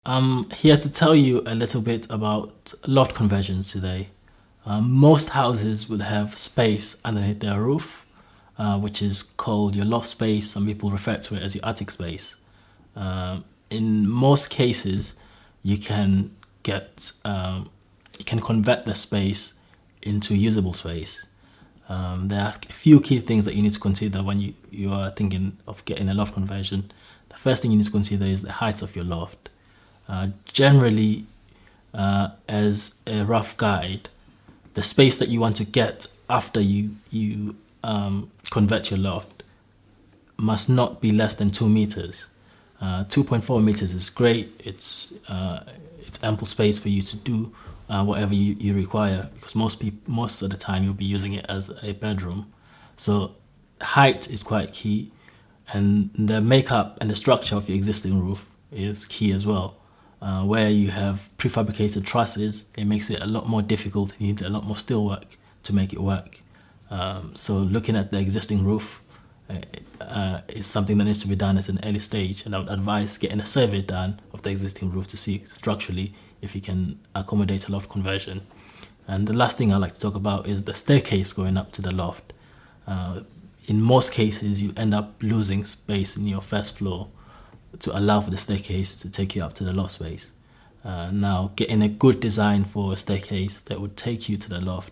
I'm here to tell you a little bit about loft conversions today. Most houses will have space underneath their roof, which is called your loft space. Some people refer to it as your attic space. In most cases, you can convert the space into usable space. There are a few key things that you need to consider when you are thinking of getting a loft conversion. The first thing you need to consider is the height of your loft. Generally, as a rough guide, the space that you want to get after you convert your loft must not be less than 2 meters. 2.4 meters is great. It's ample space for you to do whatever you require, because most of the time you'll be using it as a bedroom. So height is quite key, and the makeup and the structure of your existing roof is key as well. Where you have prefabricated trusses, it makes it a lot more difficult. You need a lot more steel work to make it work. So looking at the existing roof is something that needs to be done at an early stage, and I would advise getting a survey done of the existing roof to see structurally if you can accommodate a loft conversion. And the last thing I like to talk about is the staircase going up to the loft. In most cases, you end up losing space in your first floor to allow for the staircase to take you up to the loft space. Now, getting a good design for a staircase that would take you to the loft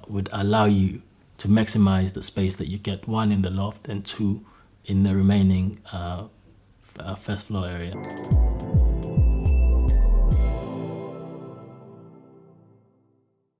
would allow you to maximize the space that you get, one in the loft and two in the remaining first floor area.